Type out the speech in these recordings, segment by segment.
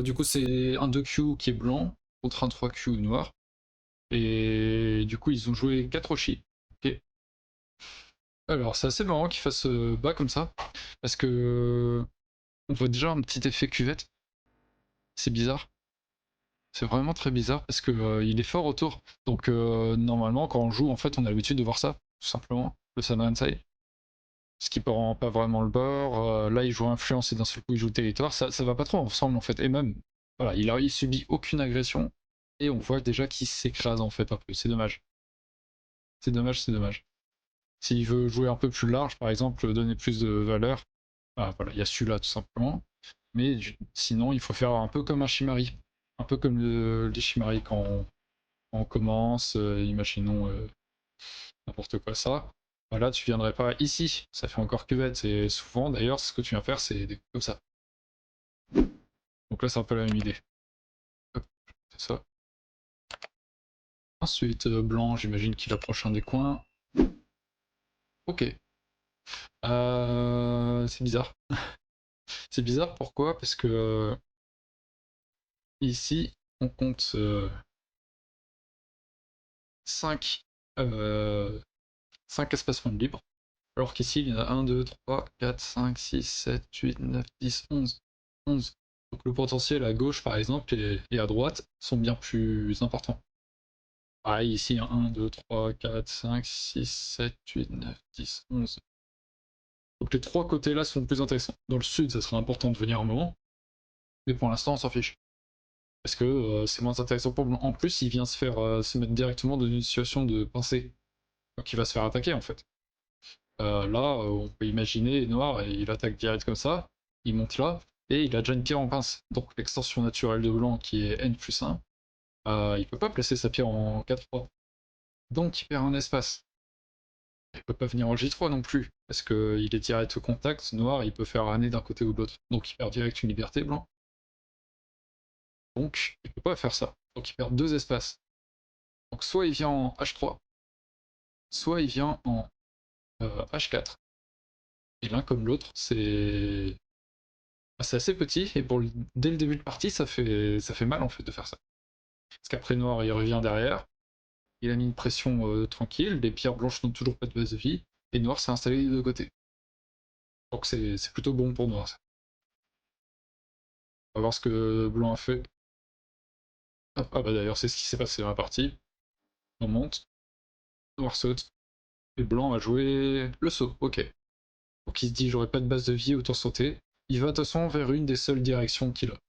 Du coup, c'est un 2Q qui est blanc contre un 3Q noir. Et du coup, ils ont joué 4 Roshi. Ok. Alors, c'est assez marrant qu'ils fassent bas comme ça. Parce que on voit déjà un petit effet cuvette. C'est bizarre. C'est vraiment très bizarre parce que il est fort autour. Donc normalement, quand on joue, en fait, on a l'habitude de voir ça, tout simplement. Le Sanransai. Ce qui prend pas vraiment le bord. Là, il joue influence et d'un seul coup, il joue territoire. Ça va pas trop ensemble, en fait. Et même, voilà, il subit aucune agression. Et on voit déjà qu'il s'écrase, en fait, un peu. C'est dommage. C'est dommage, c'est dommage. S'il veut jouer un peu plus large, par exemple, donner plus de valeur, ah, voilà, il y a celui-là, tout simplement. Mais sinon, il faut faire un peu comme un Shimari. Un peu comme les Shimari quand on commence, imaginons n'importe quoi ça. Voilà, tu viendrais pas ici, ça fait encore cuvette. Et souvent, d'ailleurs, ce que tu viens faire, c'est des coups comme ça. Donc là, c'est un peu la même idée. Hop, c'est ça. Ensuite, blanc, j'imagine qu'il approche un des coins. Ok. C'est bizarre. C'est bizarre, pourquoi? Parce que ici, on compte 5, 5 espacements libres. Alors qu'ici, il y en a 1, 2, 3, 4, 5, 6, 7, 8, 9, 10, 11. 11. Donc le potentiel à gauche, par exemple, et à droite sont bien plus importants. Pareil, ici, 1, 2, 3, 4, 5, 6, 7, 8, 9, 10, 11. Donc les trois côtés-là sont plus intéressants. Dans le sud, ça serait important de venir un moment, mais pour l'instant, on s'en fiche. Parce que c'est moins intéressant pour Blanc. En plus, il vient se faire se mettre directement dans une situation de pincée. Donc il va se faire attaquer, en fait. Là, on peut imaginer Noir, et il attaque direct comme ça, il monte là, et il a déjà une pierre en pince. Donc l'extension naturelle de Blanc, qui est N plus 1, il peut pas placer sa pierre en 4-3. Donc il perd un espace. Il peut pas venir en J3 non plus, parce qu'il est direct au contact. Noir, il peut faire année d'un côté ou de l'autre. Donc il perd direct une liberté, Blanc. Donc il peut pas faire ça. Donc il perd deux espaces. Donc soit il vient en H3, soit il vient en H4. Et l'un comme l'autre, c'est assez petit, et dès le début de partie, ça fait mal en fait de faire ça. Parce qu'après Noir, il revient derrière, il a mis une pression tranquille, les pierres blanches n'ont toujours pas de base de vie, et Noir s'est installé des deux côtés. Donc c'est plutôt bon pour Noir. Ça. On va voir ce que Blanc a fait. Ah bah d'ailleurs, c'est ce qui s'est passé dans la partie. On monte, Noir saute, et Blanc a joué le saut, ok. Donc il se dit, j'aurai pas de base de vie, autant sauter. Il va de toute façon vers une des seules directions qu'il a.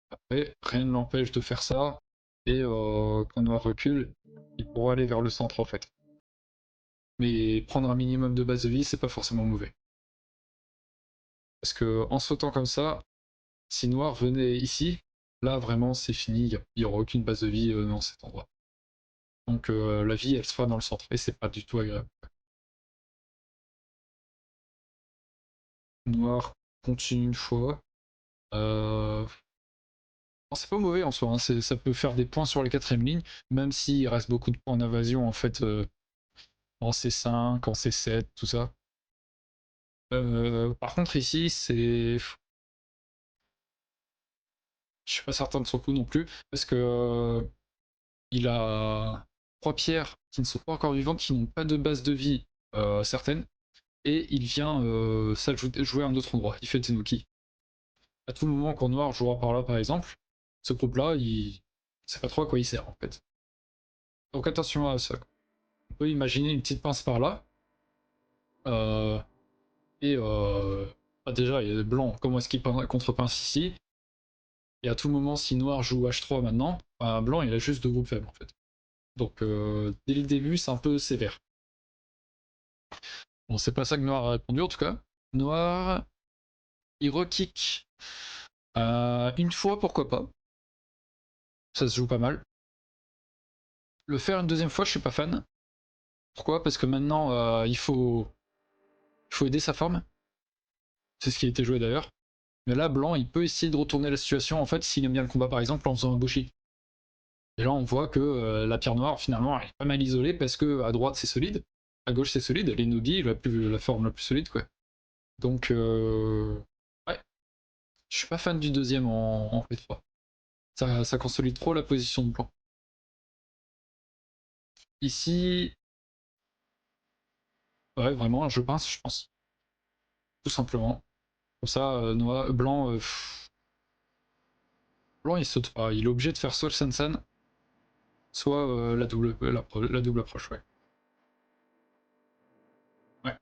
Après, rien ne l'empêche de faire ça, et quand Noir recule, il pourra aller vers le centre en fait. Mais prendre un minimum de base de vie, c'est pas forcément mauvais. Parce que en sautant comme ça, si Noir venait ici, là vraiment c'est fini, il n'y aura aucune base de vie dans cet endroit. Donc la vie elle sera dans le centre, et c'est pas du tout agréable. Noir continue une fois. C'est pas mauvais en soi, hein. Ça peut faire des points sur les quatrièmes lignes, même s'il reste beaucoup de points d'invasion en fait en C5, en C7, tout ça. Par contre ici, c'est... Je suis pas certain de son coup non plus, parce que il a trois pierres qui ne sont pas encore vivantes, qui n'ont pas de base de vie certaine, et il vient jouer à un autre endroit, il fait Tenuki. À tout moment, quand Noir jouera par là par exemple, ce groupe-là, il sait pas trop à quoi il sert en fait. Donc attention à ça. On peut imaginer une petite pince par là, euh, et bah déjà, il y a blanc, comment est-ce qu'il contre-pince ici? Et à tout moment, si Noir joue H3 maintenant, bah, Blanc il a juste deux groupes faibles en fait. Donc dès le début, c'est un peu sévère. Bon, c'est pas ça que Noir a répondu en tout cas. Noir, il rekick une fois, pourquoi pas. Ça se joue pas mal. Le faire une deuxième fois, je suis pas fan. Pourquoi? Parce que maintenant, il faut aider sa forme. C'est ce qui a été joué d'ailleurs. Mais là, Blanc, il peut essayer de retourner la situation en fait s'il aime bien le combat par exemple en faisant un Bushi. Et là, on voit que la pierre noire, finalement, elle est pas mal isolée parce que à droite, c'est solide, à gauche, c'est solide, elle est Nogi, la forme la plus solide, quoi. Donc, ouais, je suis pas fan du deuxième en P3. Ça consolide trop la position de blanc. Ici, ouais, vraiment un jeu pince, je pense. Tout simplement. Comme ça, blanc, blanc il saute pas. Il est obligé de faire soit le Sensen, soit la double approche, ouais. Ouais.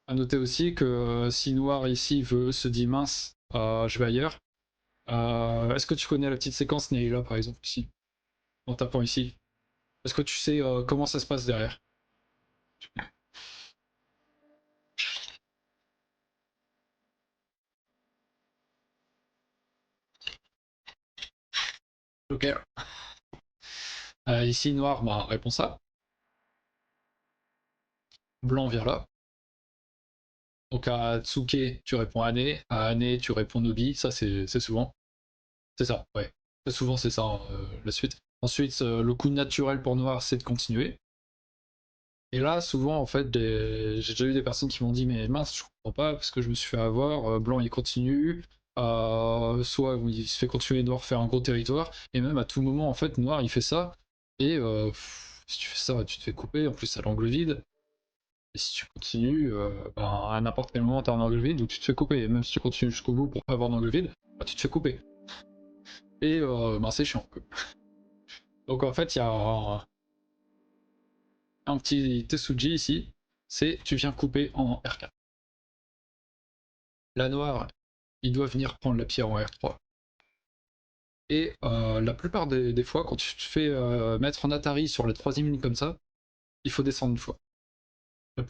À noter aussi que si noir ici se dit mince, je vais ailleurs. Est-ce que tu connais la petite séquence Neila par exemple ici, en tapant ici? Est-ce que tu sais comment ça se passe derrière? Ok. Ici noir, bah réponds ça. Blanc vient là. Donc à Tsuke, tu réponds Ane. À Ane, tu réponds Nobi. Ça, c'est souvent. C'est ça, ouais. Très souvent, c'est ça, hein, la suite. Ensuite, le coup naturel pour noir, c'est de continuer. Et là, souvent, en fait, j'ai déjà eu des personnes qui m'ont dit mais mince, je comprends pas parce que je me suis fait avoir, blanc il continue, soit il se fait continuer, noir faire un gros territoire, et même à tout moment, en fait, noir il fait ça, et si tu fais ça, tu te fais couper, en plus à l'angle vide, et si tu continues, ben, à n'importe quel moment t'as un angle vide, donc tu te fais couper, et même si tu continues jusqu'au bout pour pas avoir d'angle vide, bah, tu te fais couper. Et ben, c'est chiant. Donc en fait, il y a un petit Tesuji ici, c'est tu viens couper en R4. La noire, il doit venir prendre la pierre en R3. Et la plupart des fois, quand tu te fais mettre en Atari sur la troisième ligne comme ça, il faut descendre une fois.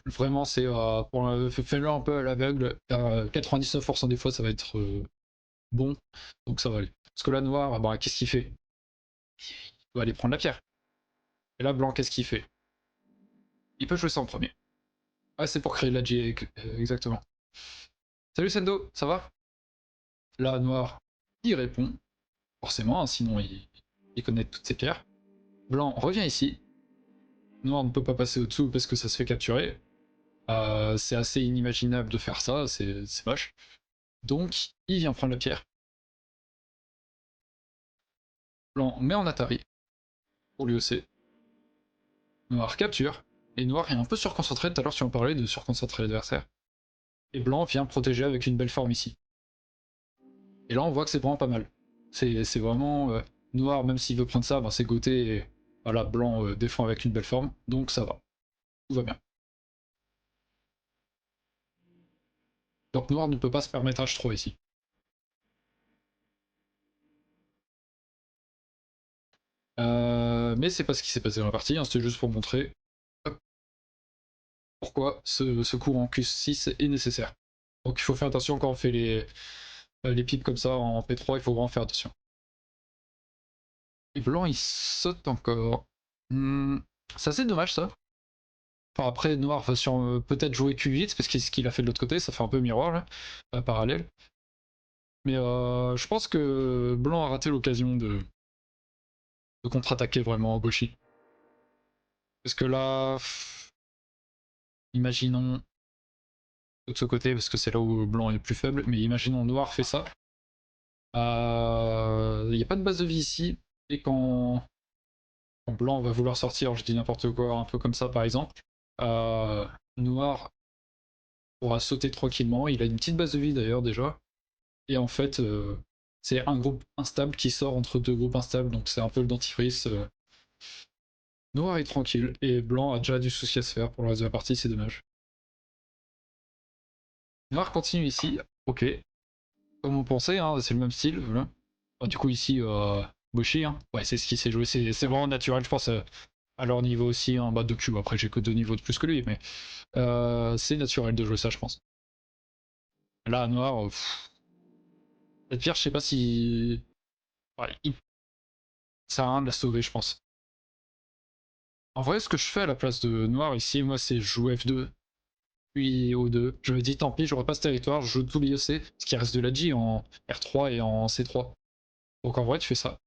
Vraiment, c'est fais-le un peu à l'aveugle. 99% des fois, ça va être bon, donc ça va aller. Parce que la noire, bah, qu'est-ce qu'il fait? Il doit aller prendre la pierre. Et là, blanc, qu'est-ce qu'il fait? Il peut jouer ça en premier. Ah, c'est pour créer la G, exactement. Salut Sendo, ça va? Là, noir, il répond, forcément, hein, sinon il connaît toutes ses pierres. Blanc revient ici. Noir ne peut pas passer au-dessous parce que ça se fait capturer. C'est assez inimaginable de faire ça, c'est moche. Donc, il vient prendre la pierre. Blanc met en Atari pour lui aussi. Noir capture. Et Noir est un peu surconcentré, tout à l'heure tu en parlais de surconcentrer l'adversaire. Et Blanc vient protéger avec une belle forme ici. Et là on voit que c'est vraiment pas mal. C'est vraiment... Noir, même s'il veut prendre ça, ben, c'est goûté. Et voilà, Blanc défend avec une belle forme, donc ça va. Tout va bien. Donc Noir ne peut pas se permettre H3 ici. Mais c'est pas ce qui s'est passé dans la partie, hein, c'était juste pour montrer pourquoi ce cours en Q6 est nécessaire. Donc il faut faire attention quand on fait les pipes comme ça en P3, il faut vraiment faire attention. Et blanc il saute encore. C'est assez dommage ça. Enfin, après noir va peut-être jouer Q8 parce que ce qu'il a fait de l'autre côté, ça fait un peu miroir là, parallèle. Mais je pense que blanc a raté l'occasion de contre-attaquer vraiment Boshi. Parce que là, imaginons de ce côté, parce que c'est là où blanc est le plus faible, mais imaginons noir fait ça. Il n'y a pas de base de vie ici, et quand blanc va vouloir sortir, je dis n'importe quoi, un peu comme ça par exemple, euh, noir pourra sauter tranquillement, il a une petite base de vie d'ailleurs déjà, et en fait c'est un groupe instable qui sort entre deux groupes instables, donc c'est un peu le dentifrice. Noir est tranquille, et blanc a déjà du souci à se faire pour le reste de la partie, c'est dommage. Noir continue ici, ok, comme on pensait, hein, c'est le même style, voilà. Du coup ici, Boshi, hein. Ouais, c'est ce qui s'est joué, c'est vraiment naturel, je pense, à leur niveau aussi, en bas de Q. Après, j'ai que 2 niveaux de plus que lui, mais c'est naturel de jouer ça, je pense. Là, noir, cette pierre, je sais pas si. Ouais, ça sert à rien de la sauver, je pense. En vrai, ce que je fais à la place de noir ici, moi, c'est jouer F2, puis O2. Je me dis, tant pis, je repasse territoire, je joue tout l'IEC, ce qui reste de la G en R3 et en C3. Donc en vrai, tu fais ça.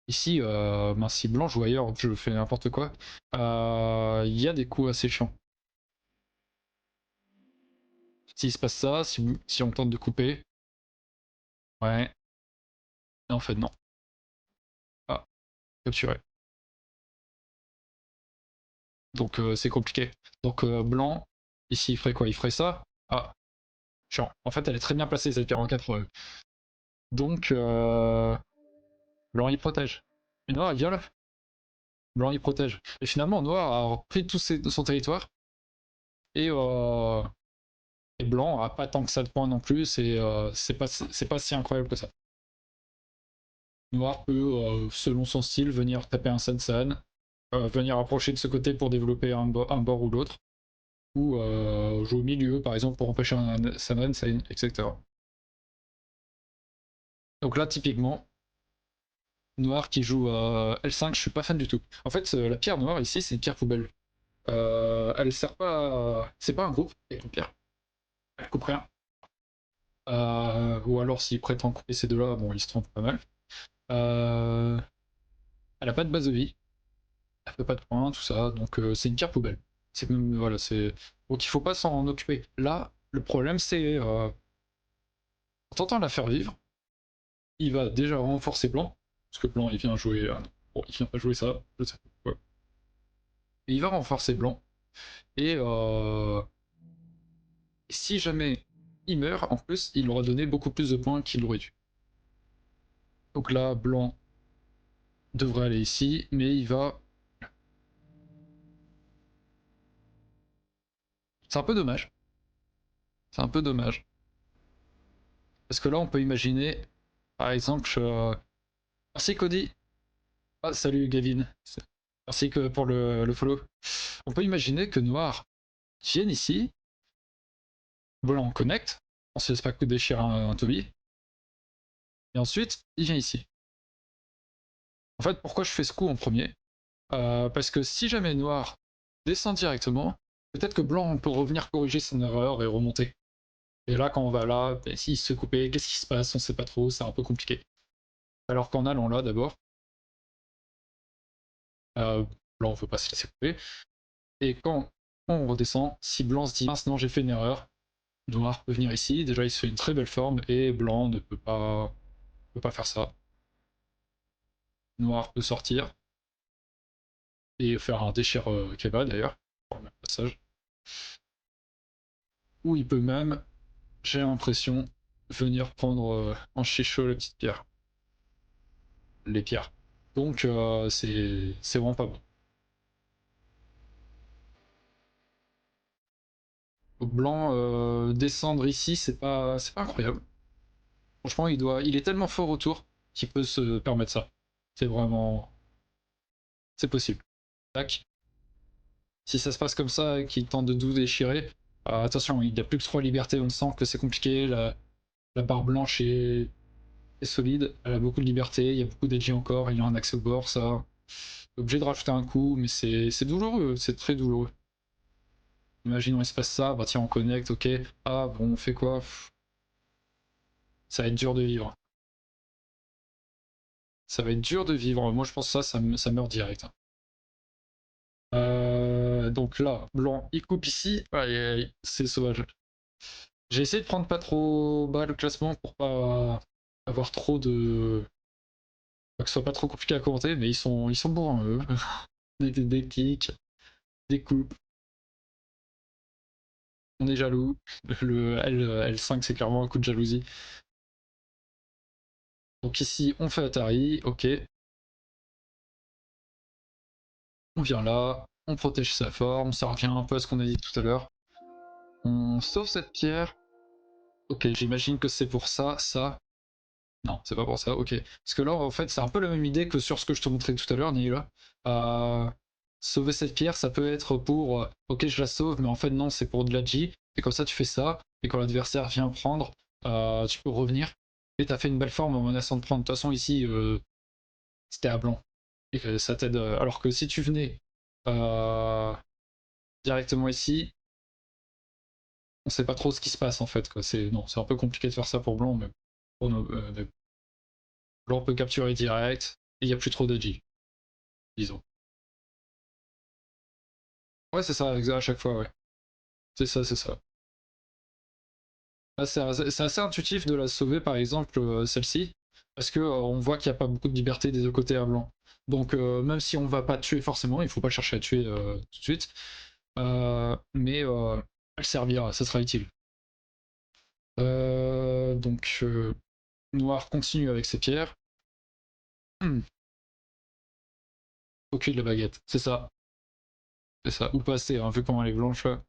Ici, ben, si blanc joue ailleurs, je fais n'importe quoi. Il y a des coups assez chiants. S'il se passe ça, si on tente de couper, Ouais. Et en fait, non. Ah, capturé. Donc c'est compliqué. Donc blanc, ici il ferait quoi? Il ferait ça. Ah, chiant. En fait, elle est très bien placée cette pierre en 4. Donc blanc il protège. Et noir il viole. Blanc il protège. Et finalement, noir a pris tout son territoire. Et blanc a pas tant que ça de points non plus. C'est pas si incroyable que ça. Noir peut, selon son style, venir taper un Sansan, venir approcher de ce côté pour développer un bord ou l'autre, ou jouer au milieu par exemple pour empêcher un Saman, etc. Donc là typiquement, noir qui joue L5, je suis pas fan du tout. En fait la pierre noire ici c'est une pierre poubelle. Elle sert pas c'est pas un groupe avec une pierre. Elle coupe rien. Ou alors s'il prétend couper ces deux-là, bon il se trompe pas mal. Elle a pas de base de vie, elle fait pas de points, tout ça, donc c'est une pierre poubelle. Voilà, c'est donc il faut pas s'en occuper. Là, le problème c'est en tentant de la faire vivre, il va déjà renforcer blanc, parce que blanc il vient jouer, bon il vient pas jouer ça, je sais pas. Ouais. Et il va renforcer blanc et si jamais il meurt, en plus il aura donné beaucoup plus de points qu'il aurait dû. Donc là, blanc devrait aller ici, mais il va. C'est un peu dommage. C'est un peu dommage. Parce que là, on peut imaginer, par exemple, merci Cody. Ah, salut Gavin. Merci que pour le follow. On peut imaginer que Noir vienne ici, blanc connecte, on se laisse pas que déchirer un Toby, et ensuite, il vient ici. En fait, pourquoi je fais ce coup en premier? Parce que si jamais Noir descend directement, peut-être que blanc peut revenir corriger son erreur et remonter. Et là, quand on va là, ben, s'il se couper, qu'est-ce qui se passe? On sait pas trop, c'est un peu compliqué. Alors qu'en allant là d'abord, blanc ne veut pas se laisser couper. Et quand on redescend, si blanc se dit mince non j'ai fait une erreur, noir peut venir ici, déjà il se fait une très belle forme et blanc ne peut pas faire ça. Noir peut sortir et faire un déchire Keba d'ailleurs, pour le même passage. Ou il peut même, j'ai l'impression, venir prendre en chicho les petites pierres. Les pierres. Donc c'est vraiment pas bon. Blanc descendre ici, c'est pas incroyable. Franchement, il est tellement fort autour qu'il peut se permettre ça. C'est vraiment, c'est possible. Tac. Si ça se passe comme ça et qu'il tente de tout déchirer, attention, il n'y a plus que 3 libertés, on sent que c'est compliqué. La barre blanche est solide, elle a beaucoup de liberté, il y a beaucoup d'edgy encore, il y a un accès au bord, ça. Obligé de rajouter un coup, mais c'est douloureux, c'est très douloureux. Imaginons il se passe ça, bah tiens on connecte, ok. Ah bon on fait quoi? Ça va être dur de vivre. Ça va être dur de vivre. Moi je pense que ça meurt direct. Donc là, blanc, il coupe ici. Aïe, aïe, aïe, c'est sauvage. J'ai essayé de prendre pas trop bas le classement pour pas avoir trop de. Que ce soit pas trop compliqué à commenter, mais ils sont bons, eux. Des kicks, des coupes. On est jaloux. Le L5, c'est clairement un coup de jalousie. Donc ici, on fait Atari, ok. On vient là, on protège sa forme, ça revient un peu à ce qu'on a dit tout à l'heure. On sauve cette pierre. Ok, j'imagine que c'est pour ça, ça. Non, c'est pas pour ça, ok. Parce que là, en fait, c'est un peu la même idée que sur ce que je te montrais tout à l'heure, Nihila. Sauver cette pierre, ça peut être pour ok, je la sauve, mais en fait, non, c'est pour de la G. Et comme ça, tu fais ça. Et quand l'adversaire vient prendre, tu peux revenir. Et t'as fait une belle forme en menaçant de prendre. De toute façon, ici, c'était à blanc. Et que ça t'aide. Alors que si tu venais euh, directement ici, on sait pas trop ce qui se passe en fait. Non, c'est un peu compliqué de faire ça pour blanc, mais mais blanc peut capturer direct. Et il n'y a plus trop de G, disons. Ouais, c'est ça, à chaque fois, ouais. C'est ça, c'est ça. Ah, c'est assez intuitif de la sauver, par exemple, celle-ci, parce que on voit qu'il n'y a pas beaucoup de liberté des deux côtés à blanc. Donc même si on va pas tuer forcément, il faut pas chercher à tuer tout de suite, mais elle servira, ça sera utile. Donc noir continue avec ses pierres. Au cul de la baguette, c'est ça. C'est ça, ou passer, hein, vu comment elle est blanche là.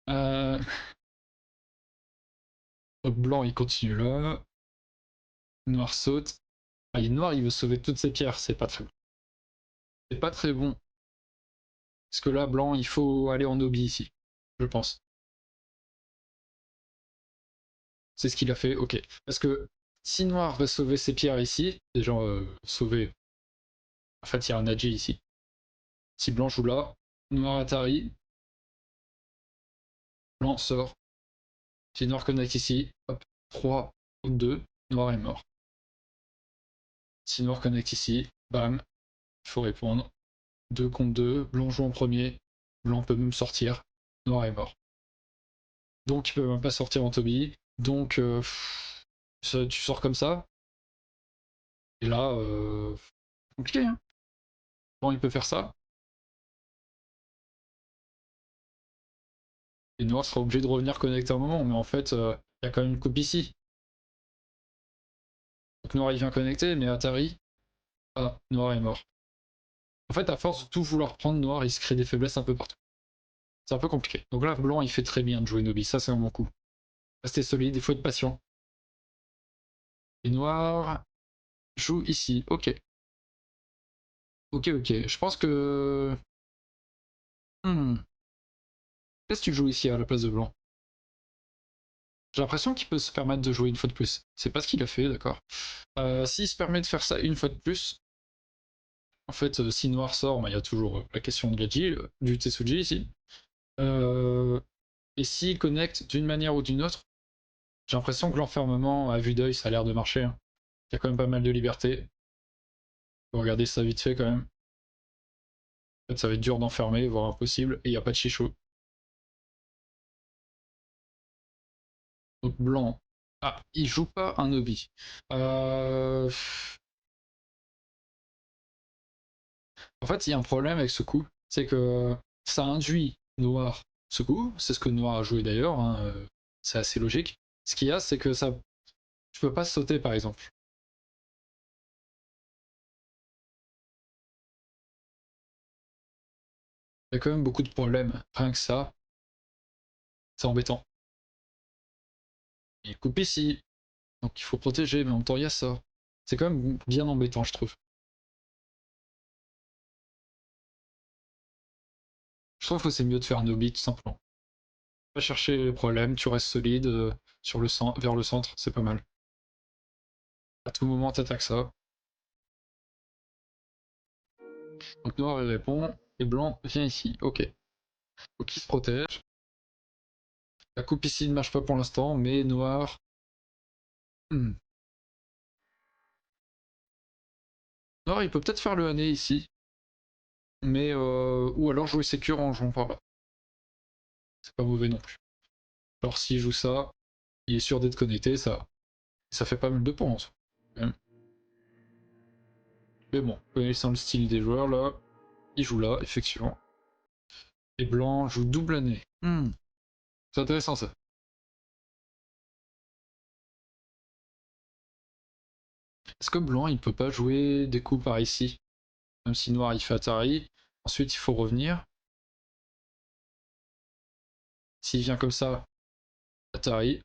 Euh... Blanc il continue là. Noir saute. Ah, il est noir, il veut sauver toutes ses pierres, c'est pas très bon. C'est pas très bon. Parce que là, blanc, il faut aller en hobby ici, je pense. C'est ce qu'il a fait, ok. Parce que si noir va sauver ses pierres ici, déjà sauver. En fait, il y a un Agi ici. Si blanc joue là, noir Atari, blanc sort. Si noir connecte ici, hop, 3 ou 2, noir est mort. Si noir connecte ici, bam, il faut répondre. 2 contre 2, blanc joue en premier, blanc peut même sortir, noir est mort. Donc il peut même pas sortir en Toby, donc tu sors comme ça, et là, compliqué, hein. Bon, il peut faire ça, et noir sera obligé de revenir connecter un moment, mais en fait, il y a quand même une coupe ici. Donc noir il vient connecter, mais Atari, ah, noir est mort. En fait, à force de tout vouloir prendre, noir il se crée des faiblesses un peu partout. C'est un peu compliqué. Donc là, blanc il fait très bien de jouer Nobi, ça c'est un bon coup. Restez solide, il faut être patient. Et noir joue ici, ok. Ok, ok. Je pense que... Qu'est-ce que tu joues ici à la place de blanc? J'ai l'impression qu'il peut se permettre de jouer une fois de plus. C'est pas ce qu'il a fait, d'accord. S'il se permet de faire ça une fois de plus, en fait, si noir sort, bah, il y a toujours la question de Gaji, du Tetsuji ici. Et s'il connecte d'une manière ou d'une autre, j'ai l'impression que l'enfermement à vue d'œil, ça a l'air de marcher, hein. Il y a quand même pas mal de liberté. Faut regarder ça vite fait quand même. En fait, ça va être dur d'enfermer, voire impossible, et il n'y a pas de chicho. Donc blanc. Ah, il joue pas un obi. Euh... En fait, il y a un problème avec ce coup, c'est que ça induit noir ce coup, c'est ce que noir a joué d'ailleurs, hein, c'est assez logique. Ce qu'il y a, c'est que ça, tu peux pas sauter par exemple. Il y a quand même beaucoup de problèmes, rien que ça, c'est embêtant. Il coupe ici, donc il faut protéger, mais en même temps il y a ça. C'est quand même bien embêtant, je trouve. Je trouve que c'est mieux de faire un obi tout simplement. Pas chercher les problèmes, tu restes solide sur le vers le centre, c'est pas mal. À tout moment, t'attaques ça. Donc noir il répond, et blanc vient ici. Ok. Donc il se protège. La coupe ici ne marche pas pour l'instant, mais noir. Noir il peut peut-être faire le hané ici. Mais ou alors jouer sécure en jouant par là. C'est pas mauvais non plus. Alors s'il joue ça, il est sûr d'être connecté, ça fait pas mal de points en soi. Mais bon, connaissant le style des joueurs là, il joue là, effectivement. Et blanc joue double année. C'est intéressant ça. Est-ce que blanc il peut pas jouer des coups par ici? Même si noir il fait Atari, ensuite il faut revenir. S'il vient comme ça, Atari,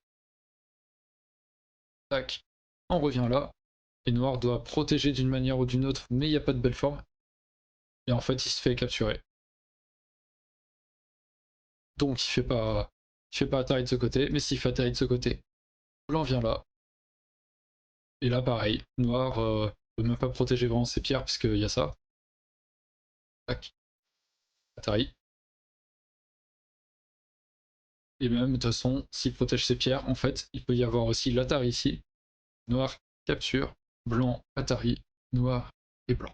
tac, on revient là. Et noir doit protéger d'une manière ou d'une autre, mais il n'y a pas de belle forme. Et en fait il se fait capturer. Donc il fait pas Atari de ce côté, mais s'il fait Atari de ce côté, blanc vient là. Et là pareil, noir peut même pas protéger vraiment ses pierres puisqu'il y a ça. Tac, Atari. Et même de toute façon, s'il protège ses pierres, en fait, il peut y avoir aussi l'Atari ici. Noir, capture, blanc, Atari, noir et blanc.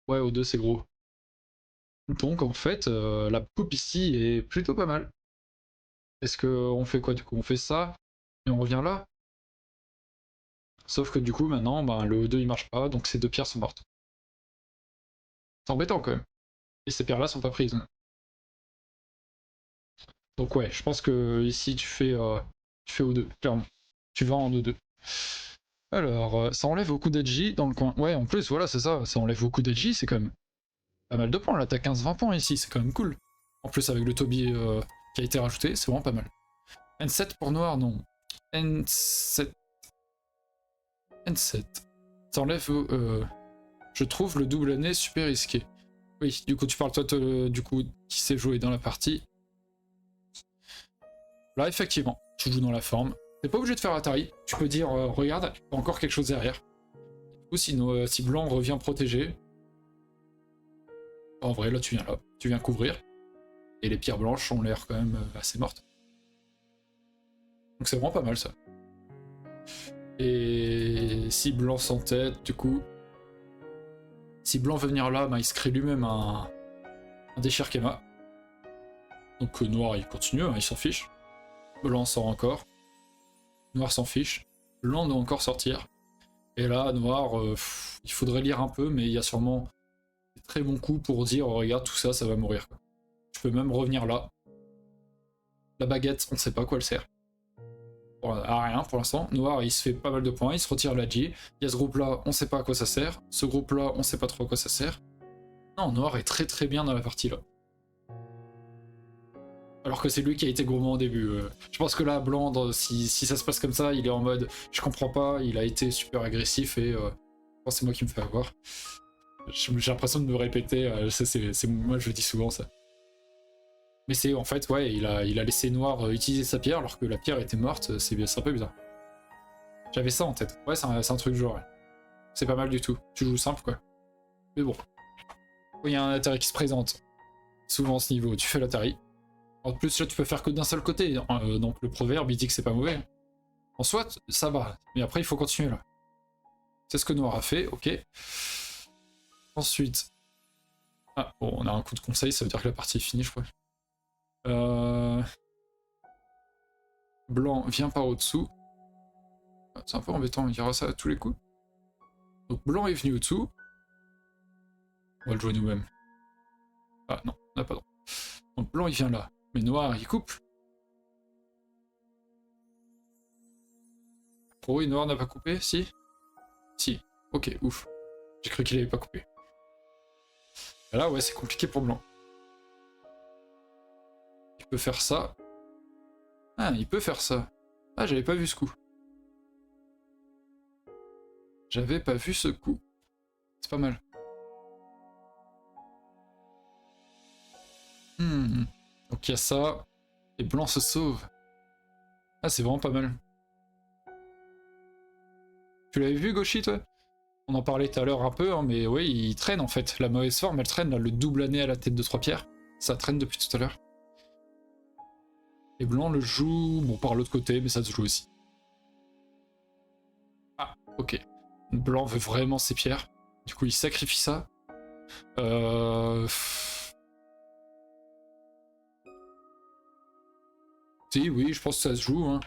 Ouais, au 2 c'est gros. Donc en fait, la coupe ici est plutôt pas mal. Est-ce qu'on fait quoi du coup? On fait ça, et on revient là? Sauf que du coup, maintenant, ben, le E2 il marche pas, donc ces deux pierres sont mortes. C'est embêtant quand même. Et ces pierres-là sont pas prises. Donc ouais, je pense que ici tu fais O2, clairement. Tu vas en O2. Alors, ça enlève beaucoup d'edgy dans le coin. Ouais, en plus, voilà, c'est ça enlève beaucoup d'edgy, c'est quand même pas mal de points. Là, t'as 15-20 points ici, c'est quand même cool. En plus, avec le Toby qui a été rajouté, c'est vraiment pas mal. N7 pour noir, non. N7. N7. Ça enlève, je trouve, le double nez super risqué. Oui, du coup, tu parles toi, du coup, qui s'est joué dans la partie. Là, effectivement, tu joues dans la forme. T'es pas obligé de faire Atari. Tu peux dire, regarde, il y a encore quelque chose derrière. Du coup, si blanc revient protégé, en vrai, là, tu viens couvrir. Et les pierres blanches ont l'air quand même assez mortes. Donc c'est vraiment pas mal, ça. Et si blanc s'entête, du coup, si blanc veut venir là, bah, il se crée lui-même un déchire Kema. Donc noir, il continue, hein, il s'en fiche. Blanc sort encore. Noir s'en fiche. Blanc doit encore sortir. Et là, noir, il faudrait lire un peu, mais il y a sûrement des très bons coups pour dire oh, regarde, tout ça, ça va mourir. Quoi. Tu peux même revenir là. La baguette, on ne sait pas à quoi elle sert. À rien pour l'instant. Noir, il se fait pas mal de points, il se retire la G. Il y a ce groupe-là, on sait pas à quoi ça sert. Ce groupe-là, on sait pas trop à quoi ça sert. Non, Noir est très très bien dans la partie là. Alors que c'est lui qui a été gourmand au début. Je pense que là, Blanc, si ça se passe comme ça, il est en mode je comprends pas, il a été super agressif et c'est moi qui me fais avoir. J'ai l'impression de me répéter, moi je le dis souvent ça. Mais c'est en fait, ouais, il a laissé Noir utiliser sa pierre alors que la pierre était morte, c'est un peu bizarre. J'avais ça en tête. Ouais, c'est un truc genre. Ouais. C'est pas mal du tout. Tu joues simple quoi. Mais bon. Quand il y a un Atari qui se présente, souvent à ce niveau, tu fais l'Atari. En plus, là, tu peux faire que d'un seul côté. Donc le proverbe, il dit que c'est pas mauvais. En soit, ça va. Mais après, il faut continuer là. C'est ce que Noir a fait, ok. Ensuite. Ah, bon, on a un coup de conseil, ça veut dire que la partie est finie, je crois. Blanc vient par au-dessous. C'est un peu embêtant, il y aura ça à tous les coups. Donc blanc est venu au-dessous. On va le jouer nous-mêmes. Ah non, on n'a pas droit. Donc blanc il vient là. Mais noir il coupe. Oh oui, noir n'a pas coupé, si? Si. Ok, ouf. J'ai cru qu'il avait pas coupé. Et là ouais, c'est compliqué pour blanc. Il peut faire ça. Ah, il peut faire ça. Ah, j'avais pas vu ce coup. J'avais pas vu ce coup. C'est pas mal. Donc il y a ça. Et blanc se sauve. Ah, c'est vraiment pas mal. Tu l'avais vu, Goshi, toi? On en parlait tout à l'heure un peu, hein, mais oui, il traîne en fait. La mauvaise forme, elle traîne, là, le double année à la tête de 3 pierres. Ça traîne depuis tout à l'heure. Et blanc le joue, bon, par l'autre côté, mais ça se joue aussi. Ah, ok. Blanc veut vraiment ses pierres. Du coup, il sacrifie ça. Si, oui, je pense que ça se joue. Hein.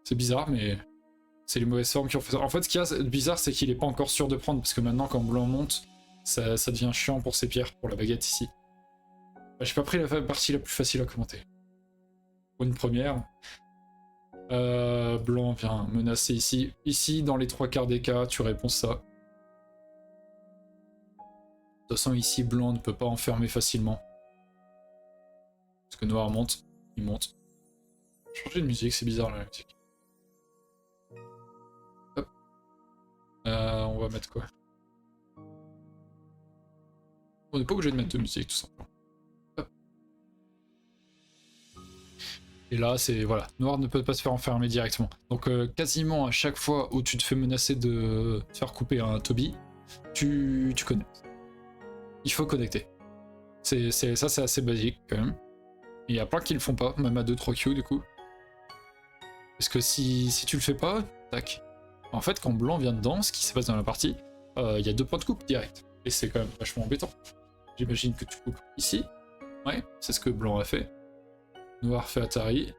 C'est bizarre, mais c'est les mauvaises formes qui ont fait ça. En fait, ce qu'il y a de bizarre, c'est qu'il est pas encore sûr de prendre, parce que maintenant, quand blanc monte, ça devient chiant pour ses pierres, pour la baguette ici. Bah, j'ai pas pris la partie la plus facile à commenter. Pour une première. Blanc vient menacer ici. Ici, dans les 3/4 des cas, tu réponds ça. De toute façon, ici, blanc ne peut pas enfermer facilement. Parce que noir monte, il monte. Changer de musique, c'est bizarre la musique. Hop. On va mettre quoi? On n'est pas obligé de mettre de musique, tout simplement. Hop. Et là, c'est voilà, noir ne peut pas se faire enfermer directement. Donc quasiment à chaque fois où tu te fais menacer de te faire couper un Toby, tu connectes. Il faut connecter. Ça, c'est assez basique quand même. Il y a plein qui le font pas, même à 2-3 Q du coup. Parce que si tu le fais pas, tac. En fait, quand blanc vient dedans, ce qui se passe dans la partie, il y a 2 points de coupe direct. Et c'est quand même vachement embêtant. J'imagine que tu coupes ici. Ouais, c'est ce que blanc a fait. Noir fait Atari.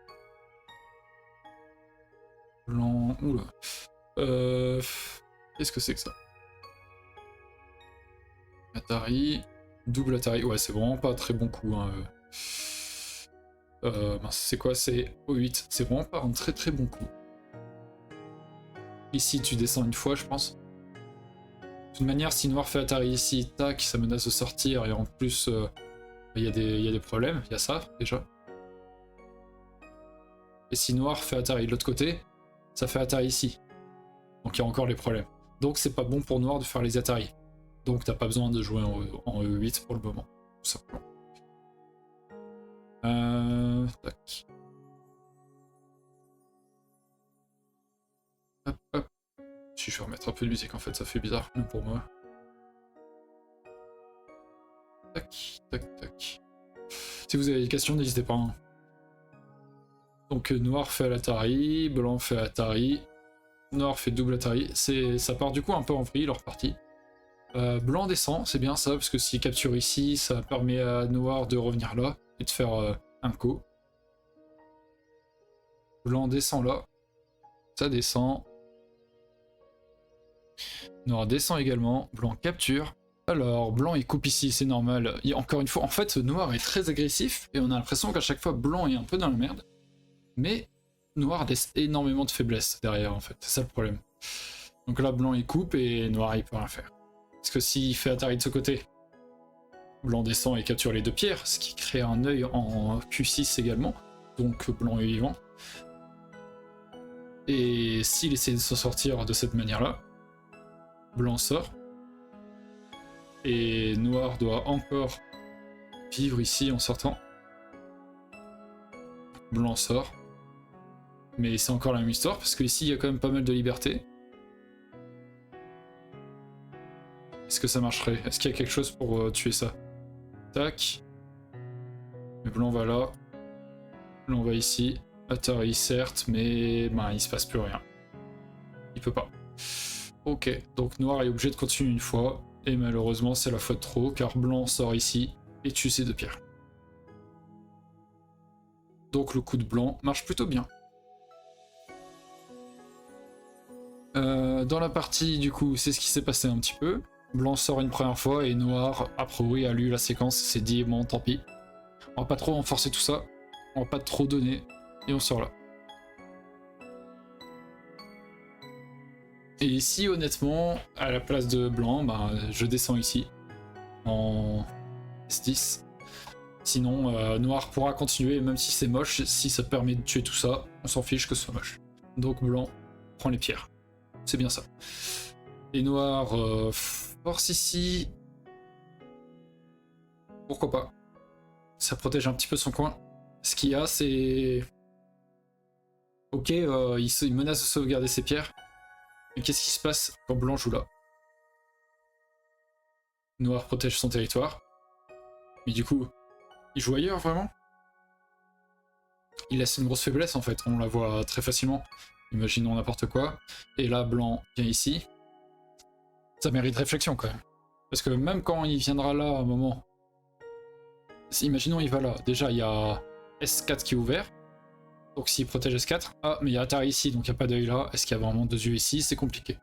Blanc... Oula. Qu'est-ce que c'est que ça? Atari... Double Atari. Ouais, c'est vraiment pas un très bon coup. Hein. C'est quoi? C'est O8. C'est vraiment pas un très très bon coup. Ici, tu descends une fois, je pense. De toute manière, si noir fait Atari ici, tac, ça menace de sortir, et en plus, il y a des problèmes. Il y a ça, déjà. Et si noir fait Atari de l'autre côté, ça fait Atari ici. Donc il y a encore les problèmes. Donc c'est pas bon pour noir de faire les Atari. Donc t'as pas besoin de jouer en E8 pour le moment, tout simplement. Tac. Hop, hop. Si je vais remettre un peu de musique, en fait, ça fait bizarre, même pour moi. Tac, tac, tac. Si vous avez des questions, n'hésitez pas. Hein. Donc noir fait l'Atari, blanc fait Atari, noir fait double Atari. Ça part du coup un peu en vrille leur partie. Blanc descend, c'est bien ça, parce que s'il capture ici, ça permet à noir de revenir là et de faire un coup. Blanc descend là, ça descend. Noir descend également, blanc capture. Alors, blanc il coupe ici, c'est normal. Encore une fois, en fait, noir est très agressif et on a l'impression qu'à chaque fois, blanc est un peu dans la merde. Mais noir laisse énormément de faiblesse derrière, en fait. C'est ça le problème. Donc là, blanc il coupe et noir il peut rien faire. Parce que s'il fait Atari de ce côté, blanc descend et capture les deux pierres, ce qui crée un œil en Q6 également. Donc blanc est vivant. Et s'il essaie de s'en sortir de cette manière-là, blanc sort. Et noir doit encore vivre ici en sortant. Blanc sort. Mais c'est encore la même histoire, parce qu'ici il y a quand même pas mal de liberté. Est-ce que ça marcherait? Est-ce qu'il y a quelque chose pour tuer ça? Tac. Mais blanc va là. Blanc va ici. Atari certes, mais ben, il se passe plus rien. Il peut pas. Ok, donc noir est obligé de continuer une fois. Et malheureusement c'est la fois de trop, car blanc sort ici et tue ces deux pierres. Donc le coup de blanc marche plutôt bien. Dans la partie du coup, c'est ce qui s'est passé un petit peu. Blanc sort une première fois et noir, a priori, a lu la séquence et s'est dit bon tant pis. On va pas trop renforcer tout ça, on va pas trop donner, et on sort là. Et ici honnêtement, à la place de blanc, bah, je descends ici, en S10. Sinon, noir pourra continuer, même si c'est moche, si ça permet de tuer tout ça, on s'en fiche que ce soit moche. Donc blanc prend les pierres. C'est bien ça. Et noir, force ici. Pourquoi pas? Ça protège un petit peu son coin. Ce qu'il y a, c'est... Ok, il menace de sauvegarder ses pierres. Mais qu'est-ce qui se passe quand blanc joue là? Noir protège son territoire. Mais du coup, il joue ailleurs vraiment? Il laisse une grosse faiblesse en fait, on la voit très facilement. Imaginons n'importe quoi. Et là, blanc vient ici. Ça mérite réflexion quand même. Parce que même quand il viendra là à un moment... Imaginons il va là. Déjà, il y a S4 qui est ouvert. Donc s'il protège S4... Ah, mais il y a Atari ici, donc il n'y a pas d'œil là. Est-ce qu'il y a vraiment deux yeux ici? C'est compliqué.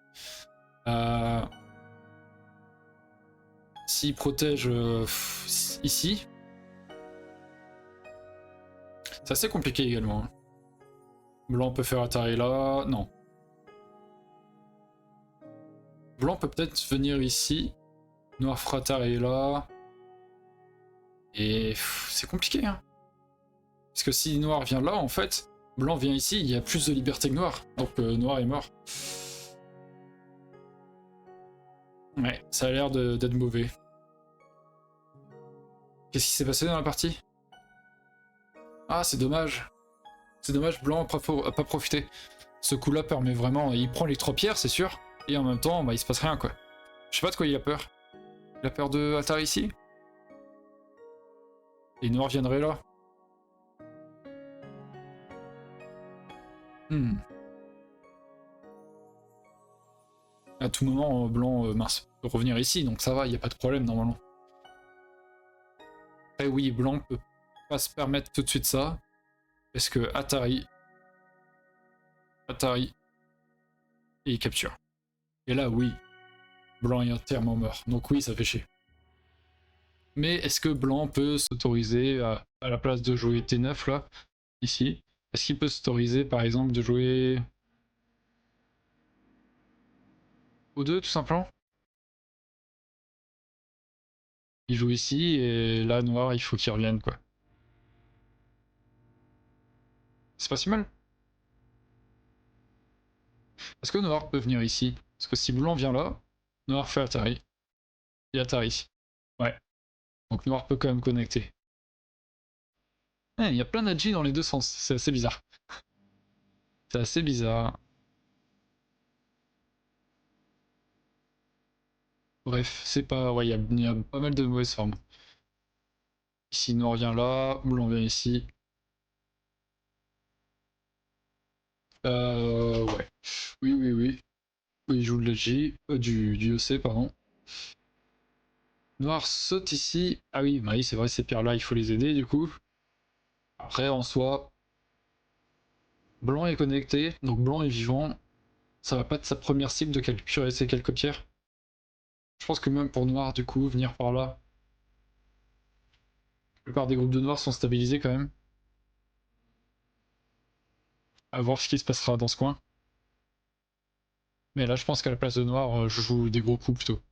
S'il protège ici... C'est assez compliqué également. Hein. Blanc peut faire Atari là... Non. Blanc peut peut-être venir ici. Noir fera Atari là... Et c'est compliqué, hein. Parce que si noir vient là, en fait, blanc vient ici, il y a plus de liberté que noir. Donc noir est mort. Ouais, ça a l'air d'être mauvais. Qu'est-ce qui s'est passé dans la partie? Ah, c'est dommage. C'est dommage, blanc a pas profité. Ce coup-là permet vraiment... Il prend les 3 pierres, c'est sûr. Et en même temps, bah, il se passe rien, quoi. Je sais pas de quoi il a peur. Il a peur de Atari ici? Et noir viendrait là. À tout moment, blanc mince, peut revenir ici, donc ça va, il n'y a pas de problème normalement. Après oui, blanc peut pas se permettre tout de suite ça, parce que Atari, et il capture. Et là oui, blanc est entièrement mort, donc oui ça fait chier. Mais est-ce que blanc peut s'autoriser à la place de jouer T9 là, ici, est-ce qu'il peut s'autoriser par exemple de jouer O2 tout simplement? Il joue ici et là noir il faut qu'il revienne quoi. C'est pas si mal. Est-ce que noir peut venir ici? Parce que si blanc vient là, noir fait Atari. Et Atari ici. Ouais. Donc noir peut quand même connecter. Il y a plein d'Adji dans les deux sens, c'est assez bizarre. C'est assez bizarre. Bref, c'est pas... Ouais, il y a pas mal de mauvaises formes. Ici, noir vient là, blanc vient ici. Ouais. Oui, oui, oui. Oui, il joue de l'Adji, du EC, pardon. Noir saute ici. Ah oui, bah oui, c'est vrai, ces pierres-là, il faut les aider, du coup. Après, en soi, blanc est connecté, donc blanc est vivant. Ça va pas être sa première cible de capturer ces quelques pierres. Je pense que même pour noir, du coup, venir par là. La plupart des groupes de noirs sont stabilisés quand même. À voir ce qui se passera dans ce coin. Mais là, je pense qu'à la place de noir, je joue des gros coups plutôt.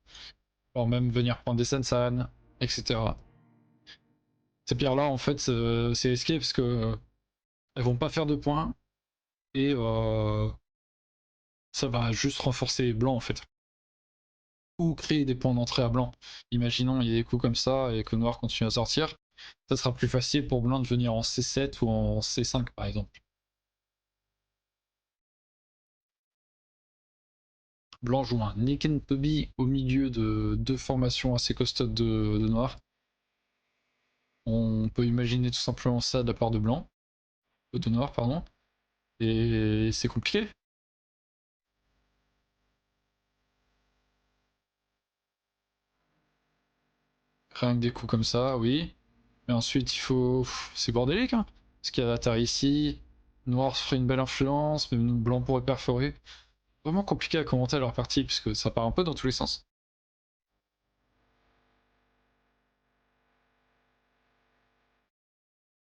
Voire même venir prendre des Sensan, etc. Ces pierres-là, en fait, c'est risqué parce que elles vont pas faire de points et ça va juste renforcer blanc en fait. Ou créer des points d'entrée à blanc. Imaginons il y a des coups comme ça et que noir continue à sortir. Ça sera plus facile pour blanc de venir en C7 ou en C5 par exemple. Blanc joue un Nick and Toby au milieu de deux formations assez costaudes de noir. On peut imaginer tout simplement ça de la part de blanc, de noir, pardon, et c'est compliqué. Rien que des coups comme ça, oui. Mais ensuite, il faut. C'est bordélique, hein. Parce qu'il y a Atari ici, noir ferait une belle influence, mais blanc pourrait perforer. Vraiment compliqué à commenter leur partie, puisque ça part un peu dans tous les sens.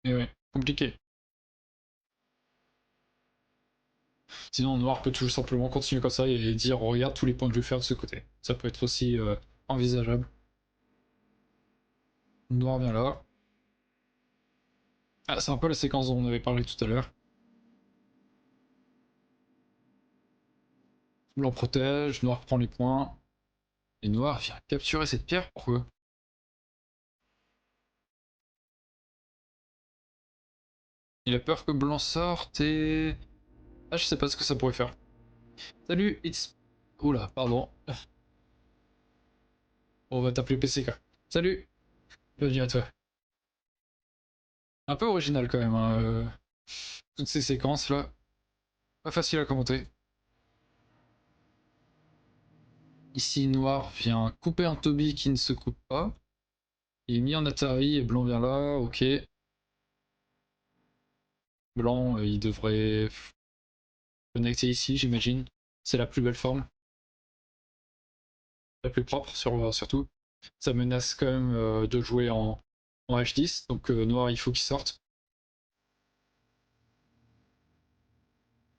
Et ouais, compliqué. Sinon, noir peut tout simplement continuer comme ça et dire regarde tous les points que je vais faire de ce côté. Ça peut être aussi envisageable. Noir vient là. Ah, c'est un peu la séquence dont on avait parlé tout à l'heure. Blanc protège, noir prend les points. Et noir vient capturer cette pierre. Pourquoi? Il a peur que blanc sorte et... Ah, je sais pas ce que ça pourrait faire. Salut, it's... Oula, pardon. On va t'appeler PCK. Salut, bienvenue à toi. Un peu original quand même, hein, toutes ces séquences là. Pas facile à commenter. Ici, noir vient couper un Toby qui ne se coupe pas. Il est mis en Atari et blanc vient là, ok. Blanc, il devrait connecter ici, j'imagine. C'est la plus belle forme. La plus propre surtout. Ça menace quand même de jouer en H10, donc noir il faut qu'il sorte.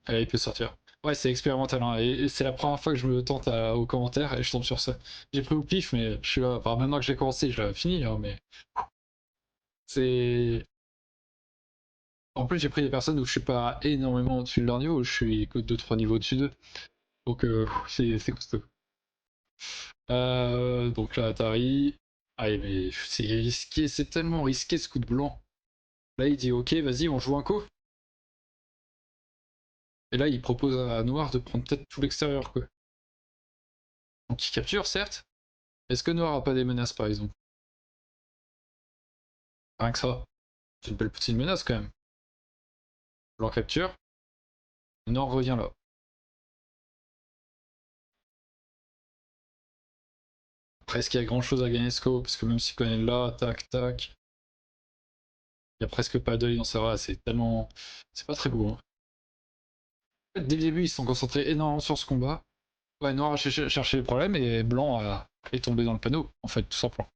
Allez, il peut sortir. Ouais, c'est expérimental, hein, et c'est la première fois que je me tente aux commentaires et je tombe sur ça. J'ai pris au pif, mais je suis là. Enfin, maintenant que j'ai commencé, je l'ai fini, hein, mais c'est. En plus, j'ai pris des personnes où je suis pas énormément au-dessus de leur niveau, je suis que 2-3 niveaux au-dessus d'eux. Donc, c'est costaud. Donc là, Atari. Ah, mais c'est risqué, c'est tellement risqué ce coup de blanc. Là, il dit ok, vas-y, on joue un coup. Et là, il propose à Noir de prendre peut-être tout l'extérieur, quoi. Donc, il capture, certes. Est-ce que Noir a pas des menaces, par exemple? Rien que ça. C'est une belle petite menace, quand même. Blanc capture. Noir revient là. Après, est-ce qu'il y a grand chose à gagner ce coup? Parce que même s'il connaît là, tac, tac. Il y a presque pas d'œil dans sa race, c'est tellement... C'est pas très beau. Hein. En fait, dès le début, ils se sont concentrés énormément sur ce combat. Ouais, Noir a cherché les problèmes et Blanc est tombé dans le panneau, en fait, tout simplement.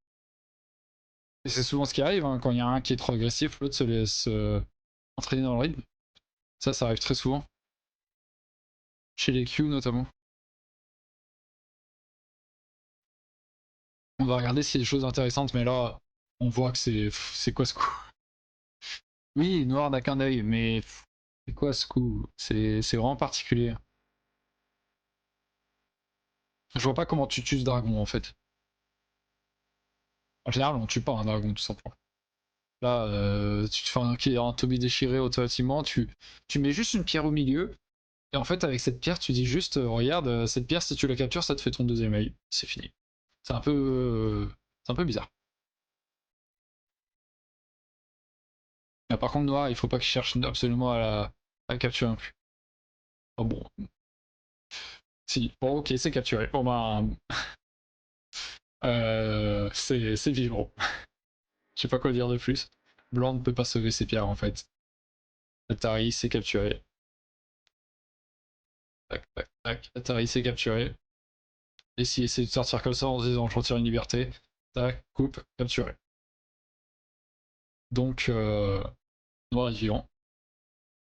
Et c'est souvent ce qui arrive, hein, quand il y a un qui est trop agressif, l'autre se laisse entraîner dans le rythme. Ça arrive très souvent. Chez les Q notamment. On va regarder s'il y a des choses intéressantes, mais là, on voit que c'est quoi ce coup? Oui, Noir n'a qu'un œil, mais c'est quoi ce coup? C'est vraiment particulier. Je vois pas comment tu tues ce dragon en fait. En général, on tue pas un dragon tout simplement. Là, tu te fais un Toby déchiré automatiquement, tu mets juste une pierre au milieu, et en fait, avec cette pierre, tu dis juste, regarde, cette pierre, si tu la captures, ça te fait ton deuxième œil. C'est fini. C'est un peu bizarre. Mais par contre, Noir, il faut pas qu'il cherche absolument à capturer un plus. Oh bon. Si, bon, ok, c'est capturé. Bon, ben, c'est vivant. Je sais pas quoi dire de plus. Blanc ne peut pas sauver ses pierres en fait. Atari s'est capturé. Tac, tac, tac. Atari s'est capturé. Et s'il essaie de sortir comme ça en se disant je retire une liberté, tac, coupe, capturé. Donc, Noir est vivant.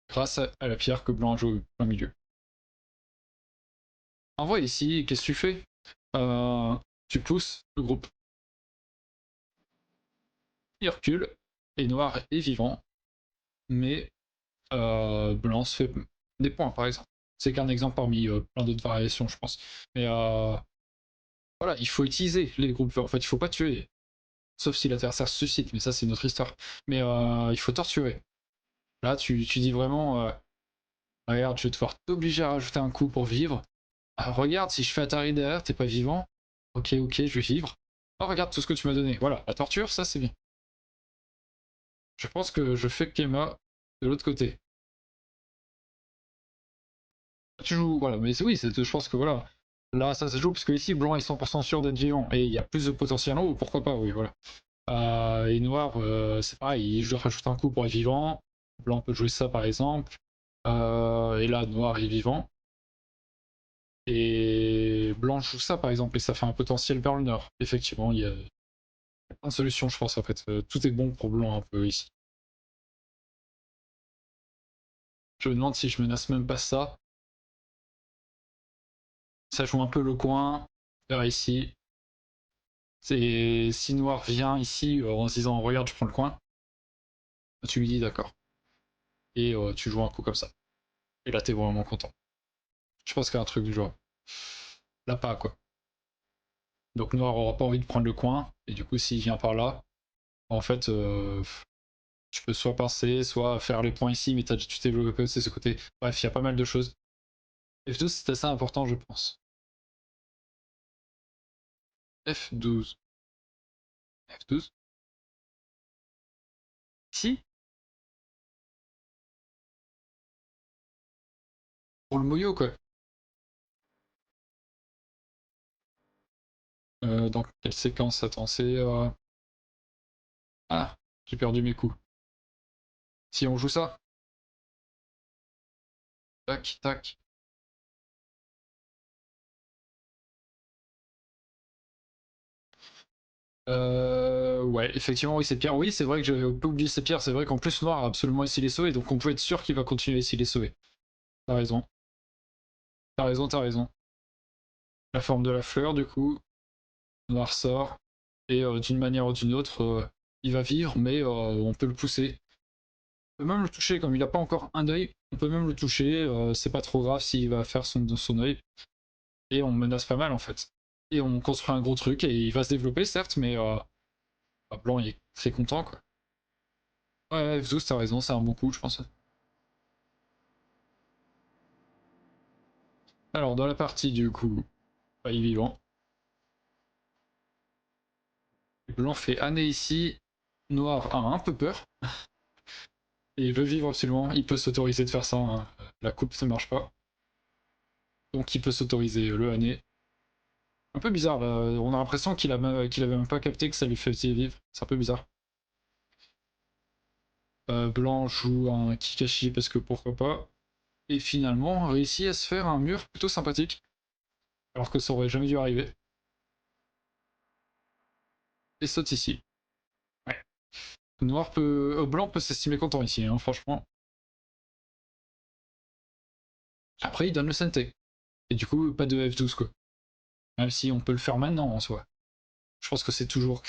Grâce à la pierre que Blanc a joué au plein milieu. Envoie ici, qu'est-ce que tu fais? Tu pousses le groupe. Il recule. Et Noir est vivant. Mais Blanc se fait des points par exemple. C'est qu'un exemple parmi plein d'autres variations, je pense. Mais voilà, il faut utiliser les groupes. En fait, il faut pas tuer. Sauf si l'adversaire se suscite, mais ça c'est une autre histoire. Mais il faut torturer. Là, tu dis vraiment, regarde, je vais devoir t'obliger à rajouter un coup pour vivre. Ah, regarde, si je fais Atari derrière, t'es pas vivant. Ok, ok, je vais vivre. Oh, regarde tout ce que tu m'as donné. Voilà, la torture, ça c'est bien. Je pense que je fais Kema de l'autre côté. Tu joues, voilà, mais oui, je pense que voilà. Là, ça se joue parce que ici, blanc est 100% sûr d'être vivant. Et il y a plus de potentiel en haut, pourquoi pas, oui, voilà. Et noir, c'est pareil, je rajoute un coup pour être vivant. Blanc peut jouer ça par exemple. Et là, noir est vivant. Et blanc joue ça par exemple, et ça fait un potentiel vers le nord. Effectivement, il y a une solution, je pense en fait. Tout est bon pour blanc un peu ici. Je me demande si je menace même pas ça. Ça joue un peu le coin vers ici. C'est si noir vient ici en se disant regarde, je prends le coin, tu lui dis d'accord. Et tu joues un coup comme ça. Et là, t'es vraiment content. Je pense qu'il y a un truc du genre. Là, pas quoi. Donc noir aura pas envie de prendre le coin. Et du coup, s'il vient par là, en fait, tu peux soit pincer, soit faire les points ici, mais tu t'es développé aussi de ce côté. Bref, il y a pas mal de choses. F12, c'est assez important, je pense. F12. F12. Ici, pour le moyo, quoi. Dans quelle séquence? Attends, c'est... Ah, j'ai perdu mes coups. Si on joue ça. Tac, tac. Ouais, effectivement, oui, c'est pierre. Oui, c'est vrai que j'avais pas oublié ces pierres. C'est vrai qu'en plus, Noir a absolument essayé les sauver, donc on peut être sûr qu'il va continuer à essayer les sauver. T'as raison. T'as raison, t'as raison. La forme de la fleur, du coup, Noir sort, et d'une manière ou d'une autre, il va vivre, mais on peut le pousser. On peut même le toucher, comme il n'a pas encore un œil, on peut même le toucher, c'est pas trop grave s'il va faire son œil, et on menace pas mal en fait. Et on construit un gros truc, et il va se développer certes, mais Blanc il est très content quoi. Ouais, Zeus, t'as raison, c'est un bon coup, je pense. Alors, dans la partie, du coup, pas il est vivant. Blanc fait année ici. Noir a un peu peur. Et il veut vivre absolument. Il peut s'autoriser de faire ça. Hein. La coupe, ça marche pas. Donc, il peut s'autoriser le année. Un peu bizarre, là. On a l'impression qu'il avait même pas capté que ça lui faisait vivre. C'est un peu bizarre. Blanc joue un Kikashi parce que pourquoi pas. Et finalement, réussit à se faire un mur plutôt sympathique. Alors que ça aurait jamais dû arriver. Et saute ici. Ouais. Noir peut... Blanc peut s'estimer content ici, hein, franchement. Après, il donne le Sente. Et du coup, pas de F12 quoi. Même si on peut le faire maintenant en soi. Je pense que c'est toujours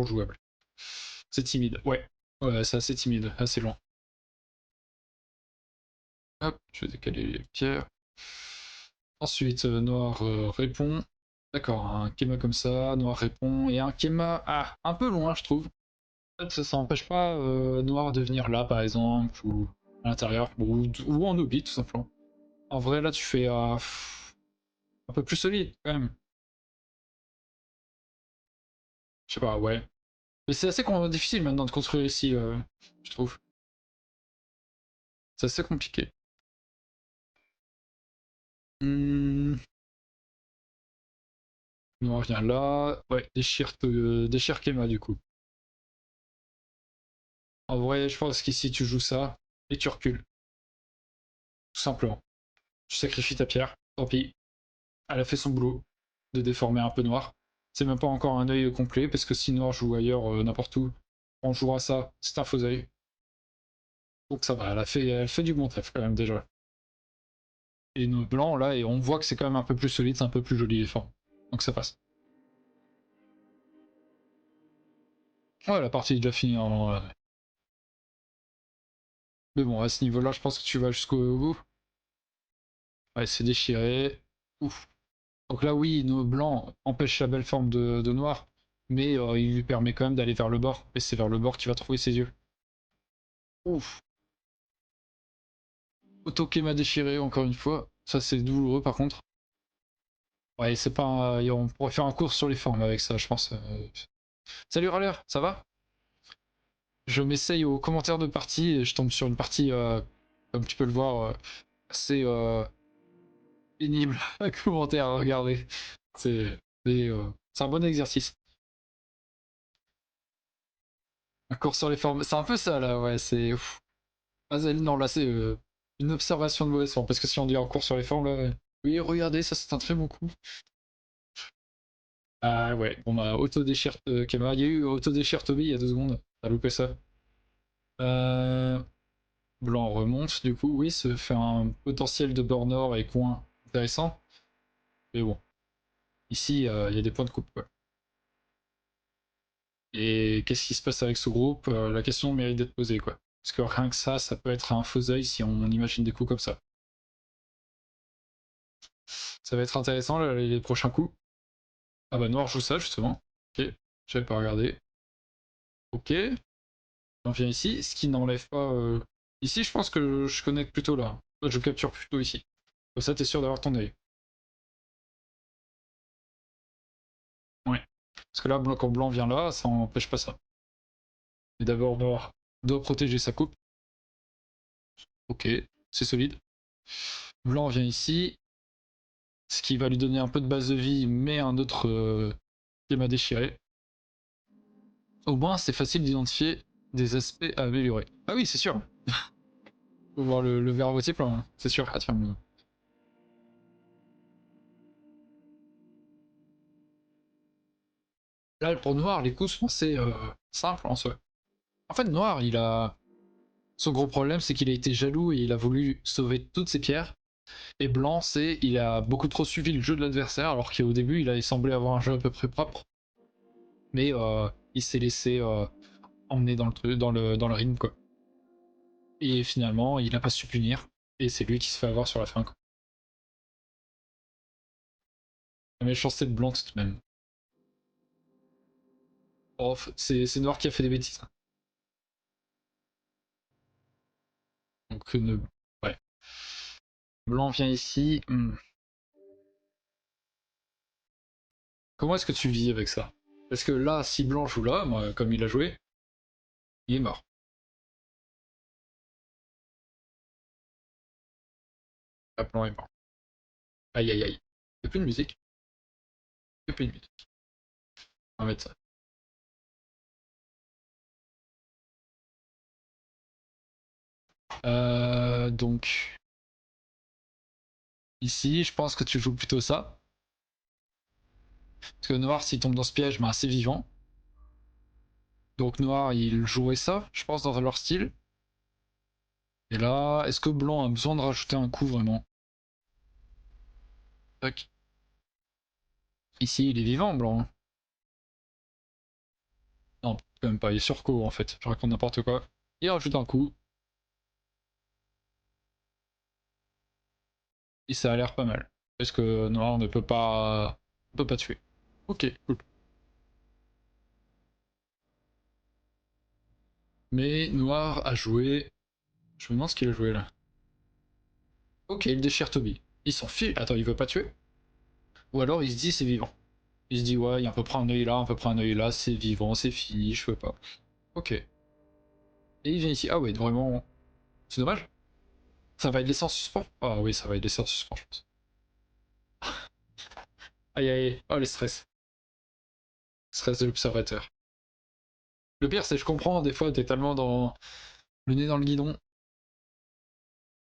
jouable. C'est timide, ouais. Ouais, c'est assez timide, assez loin. Hop, je vais décaler les pierres. Ensuite, Noir répond. D'accord, un Kema comme ça, Noir répond. Et un Kema, un peu loin, je trouve. En fait, ça n'empêche pas Noir de venir là, par exemple, ou à l'intérieur, ou en orbite, tout simplement. En vrai, là, tu fais un peu plus solide, quand même. Je sais pas, ouais. Mais c'est assez difficile maintenant de construire ici, je trouve. C'est assez compliqué. Hmm. Noir vient là. Ouais, déchire Kema, du coup. En vrai, je pense qu'ici, tu joues ça, et tu recules. Tout simplement. Tu sacrifies ta pierre, tant pis. Elle a fait son boulot de déformer un peu Noir. C'est même pas encore un œil complet, parce que si Noir joue ailleurs, n'importe où, on jouera ça, c'est un faux œil. Donc ça va, elle fait du bon taf quand même déjà. Et nos blancs là, et on voit que c'est quand même un peu plus solide, c'est un peu plus joli les formes. Donc ça passe. Ouais, la partie est déjà finie normalement là. Mais bon, à ce niveau-là, je pense que tu vas jusqu'au bout. Ouais, c'est déchiré. Ouf. Donc là, oui, nos blancs empêchent la belle forme de noir, mais il lui permet quand même d'aller vers le bord. Et c'est vers le bord qu'il va trouver ses yeux. Ouf. Autokema déchiré, encore une fois. Ça, c'est douloureux par contre. Ouais, c'est pas. On pourrait faire un cours sur les formes avec ça, je pense. Salut Râleur, ça va? Je m'essaye aux commentaires de partie et je tombe sur une partie, comme tu peux le voir, assez pénible à commenter, à regarder. C'est c'est un bon exercice. Un cours sur les formes, c'est un peu ça là, ouais, c'est. Non, là c'est une observation de mauvaise forme, parce que si on dit un cours sur les formes là. Oui, regardez, ça c'est un très bon coup. Ah ouais, on a auto-déchire Kema. Il y a eu auto-déchire Toby il y a 2 secondes. T'as loupé ça. Euh... Blanc remonte, du coup, oui, ça fait un potentiel de bord nord et coin intéressant. Mais bon, ici, il y a des points de coupe, quoi. Et qu'est-ce qui se passe avec ce groupe? La question mérite d'être posée, quoi. Parce que rien que ça peut être un faux œil si on imagine des coups comme ça. Ça va être intéressant, là, les prochains coups. Ah bah, noir joue ça, justement. Ok, j'avais pas regardé. Ok, on vient ici, ce qui n'enlève pas... Ici, je pense que je connecte plutôt là. Je capture plutôt ici. Comme ça, t'es sûr d'avoir ton œil. Ouais. Parce que là, quand blanc vient là, ça n'empêche pas ça. Et d'abord, noir doit protéger sa coupe. Ok, c'est solide. Blanc vient ici, ce qui va lui donner un peu de base de vie, mais un autre schéma déchiré. Au moins, c'est facile d'identifier des aspects à améliorer. Ah oui, c'est sûr. Faut voir le verre à moitié plein, hein. C'est sûr. Ah tiens, là, pour Noir, les coups sont assez simples en soi. En fait, Noir, il a... Son gros problème, c'est qu'il a été jaloux et il a voulu sauver toutes ses pierres. Et Blanc, c'est il a beaucoup trop suivi le jeu de l'adversaire, alors qu'au début, il avait semblé avoir un jeu à peu près propre. Mais il s'est laissé emmener dans le ring, quoi. Et finalement, il n'a pas su punir. Et c'est lui qui se fait avoir sur la fin, quoi. La méchanceté de Blanc, tout de même. Oh, c'est Noir qui a fait des bêtises, hein. Donc, ouais. Blanc vient ici. Comment est-ce que tu vis avec ça? Parce que là, si Blanc joue là, moi, comme il a joué, il est mort. Ah, Blanc est mort. Aïe aïe aïe. Il n'y a plus de musique. Il n'y a plus de musique. On va mettre ça. Donc, ici, je pense que tu joues plutôt ça. Parce que noir, s'il tombe dans ce piège, ben, c'est vivant. Donc noir, il jouait ça, je pense, dans leur style. Et là, est-ce que blanc a besoin de rajouter un coup vraiment? Tac. Ici, il est vivant, blanc. Non, quand même pas, il est sur co en fait. Je raconte n'importe quoi. Il rajoute un coup. Et ça a l'air pas mal. Parce que noir ne peut pas tuer. Ok, cool. Mais noir a joué. Je me demande ce qu'il a joué là. Ok, il déchire Toby. Il s'en fiche. Attends, il veut pas tuer? Ou alors il se dit c'est vivant. Il se dit ouais, il y a à peu près un œil là, à peu près un œil là, c'est vivant, c'est fini, je veux pas. Ok. Et il vient ici. Ah ouais, vraiment. C'est dommage. Ça va être laissé en suspens. Ah oui, ça va être laissé en suspens, je pense. Aïe aïe. Oh, les stress. Stress de l'observateur. Le pire, c'est que je comprends, des fois, t'es tellement dans le nez dans le guidon.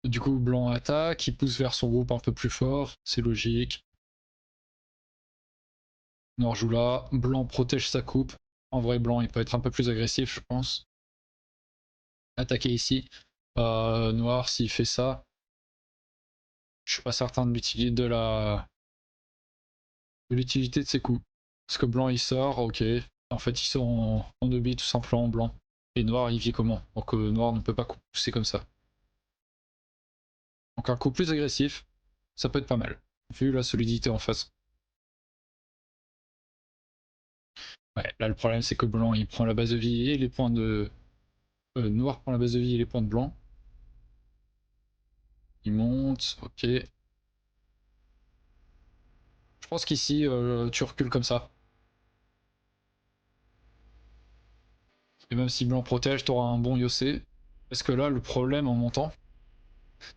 Du coup, blanc attaque, il pousse vers son groupe un peu plus fort, c'est logique. Noir joue là, blanc protège sa coupe. En vrai, blanc, il peut être un peu plus agressif, je pense. Attaquer ici. Noir, s'il fait ça, je suis pas certain de l'utilité de ses coups. Parce que blanc, il sort, ok. En fait, ils sont en obi tout simplement blanc. Et noir, il vit comment? Donc noir ne peut pas pousser comme ça. Donc un coup plus agressif, ça peut être pas mal. Vu la solidité en face. Ouais, là le problème c'est que blanc il prend la base de vie et les points de... noir prend la base de vie et les points de blanc. Il monte, ok. Je pense qu'ici tu recules comme ça. Et même si blanc protège, t'auras un bon Yossé. Parce que là le problème en montant,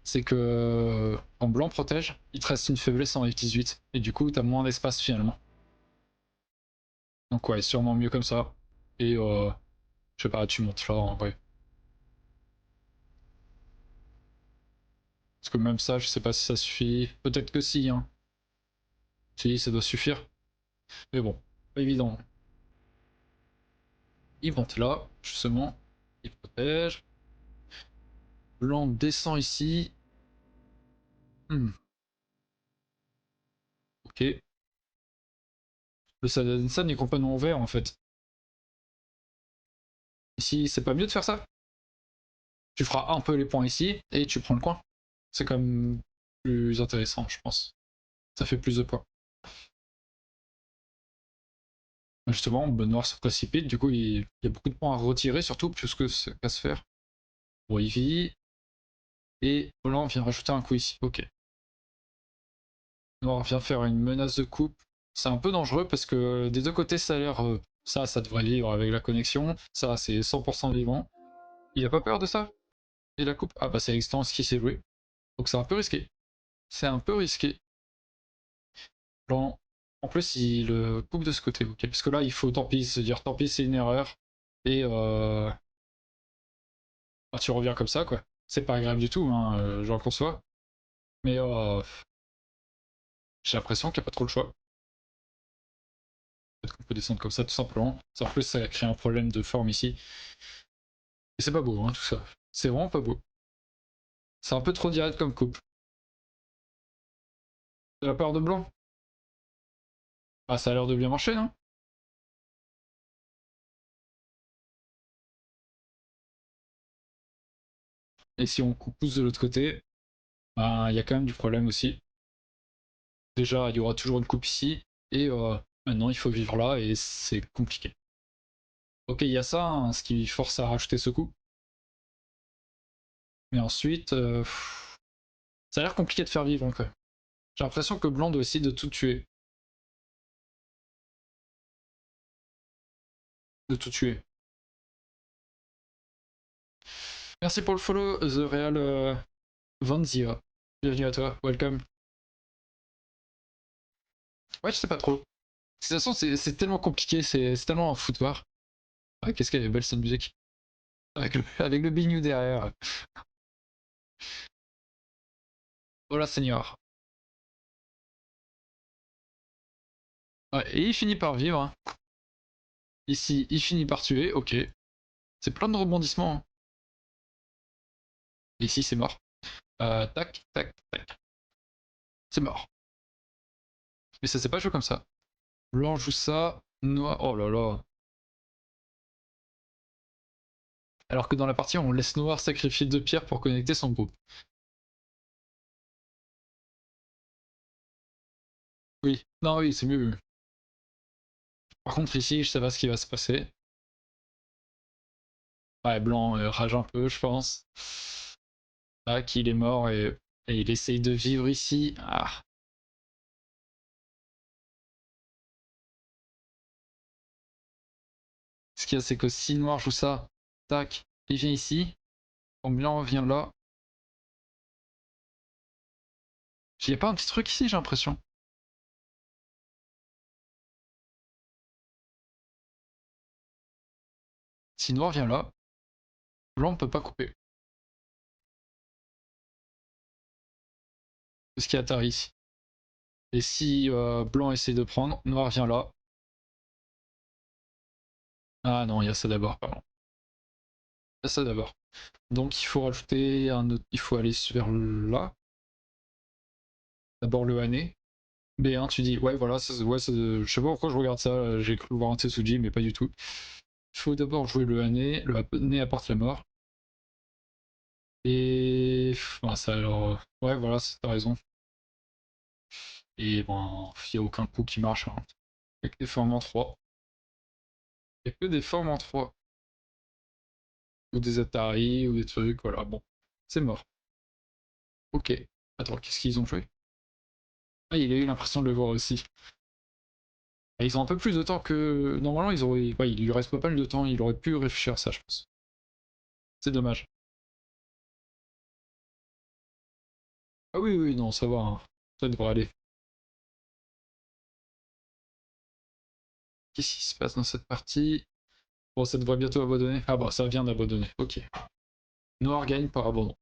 c'est que quand blanc protège, il te reste une faiblesse en F18. Et du coup t'as moins d'espace finalement. Donc ouais, sûrement mieux comme ça. Et je sais pas, tu montes là en vrai. Parce que même ça, je sais pas si ça suffit. Peut-être que si, hein. Si, ça doit suffire. Mais bon, pas évident. Il monte là, justement. Il protège. Blanc descend ici. Ok. Le Sadansan est complètement ouvert en fait. Ici, c'est pas mieux de faire ça? Tu feras un peu les points ici et tu prends le coin. C'est quand même plus intéressant, je pense. Ça fait plus de points. Justement, ben, noir se précipite, du coup il y a beaucoup de points à retirer, surtout puisque c'est qu'à se faire. Bon, il vit. Et blanc vient rajouter un coup ici. Ok. Noir vient faire une menace de coupe. C'est un peu dangereux parce que des deux côtés ça a l'air... ça devrait vivre avec la connexion. Ça c'est 100% vivant. Il a pas peur de ça? Et la coupe? Ah bah c'est l'existence qui s'est joué. Donc c'est un peu risqué. C'est un peu risqué. Blanc. En plus il coupe de ce côté, ok. Parce que là il faut tant pis, se dire tant pis c'est une erreur. Et bah, tu reviens comme ça quoi. C'est pas agréable du tout, hein, j'en conçois. Mais j'ai l'impression qu'il n'y a pas trop le choix. Peut-être qu'on peut descendre comme ça tout simplement. En plus ça crée un problème de forme ici. Et c'est pas beau hein, tout ça. C'est vraiment pas beau. C'est un peu trop direct comme coupe. De la part de blanc. Ah ça a l'air de bien marcher non? Et si on pousse de l'autre côté, bah, il y a quand même du problème aussi. Déjà il y aura toujours une coupe ici. Et maintenant il faut vivre là et c'est compliqué. Ok il y a ça, hein, ce qui force à rajouter ce coup. Mais ensuite, ça a l'air compliqué de faire vivre encore. J'ai l'impression que blanc doit essayer de tout tuer. De tout tuer. Merci pour le follow, The Real Vanzia. Bienvenue à toi, welcome. Ouais, je sais pas trop. De toute façon, c'est tellement compliqué, c'est tellement un foutoir. Ah, qu'est-ce qu'elle est belle cette musique. Avec le bignou derrière. Voilà, Seigneur. Ouais, et il finit par vivre, hein. Ici, il finit par tuer, ok. C'est plein de rebondissements, hein. Ici, c'est mort. Tac, tac, tac. C'est mort. Mais ça s'est pas joué comme ça. Blanc joue ça, noir... Oh là là. Alors que dans la partie, on laisse noir sacrifier 2 pierres pour connecter son groupe. Oui, non, oui, c'est mieux. Par contre, ici, je sais pas ce qui va se passer. Ouais, blanc rage un peu, je pense. Là, qu'il est mort et il essaye de vivre ici. Ah. Ce qu'il y a, c'est que si noir joue ça, tac, il vient ici. Quand blanc vient là. Il y a pas un petit truc ici, j'ai l'impression. Si noir vient là, blanc ne peut pas couper. C'est ce qui est Atari ici. Et si blanc essaie de prendre, noir vient là. Ah non, il y a ça d'abord, pardon. Il y a ça d'abord. Donc il faut rajouter un autre. Il faut aller vers là. D'abord le Hané. B1, tu dis, ouais, voilà, ouais, je sais pas pourquoi je regarde ça, j'ai cru voir un Tetsuji, mais pas du tout. Il faut d'abord jouer le Hané, le Hané apporte la mort. Et. Enfin, ça alors. Ouais, voilà, t'as raison. Et bon, il n'y a aucun coup qui marche, hein. Il n'y a que des formes en 3. Il n'y a que des formes en 3. Ou des Atari, ou des trucs, voilà, bon. C'est mort. Ok. Attends, qu'est-ce qu'ils ont joué? Ah, il a eu l'impression de le voir aussi. Et ils ont un peu plus de temps que. Normalement, ils auraient. Ouais, il lui reste pas mal de temps, il aurait pu réfléchir à ça, je pense. C'est dommage. Ah oui, oui, non, ça va, hein. Ça devrait aller. Qu'est-ce qui se passe dans cette partie? Bon, ça devrait bientôt abandonner. Ah bon, ça vient d'abandonner, ok. Noir gagne par abandon.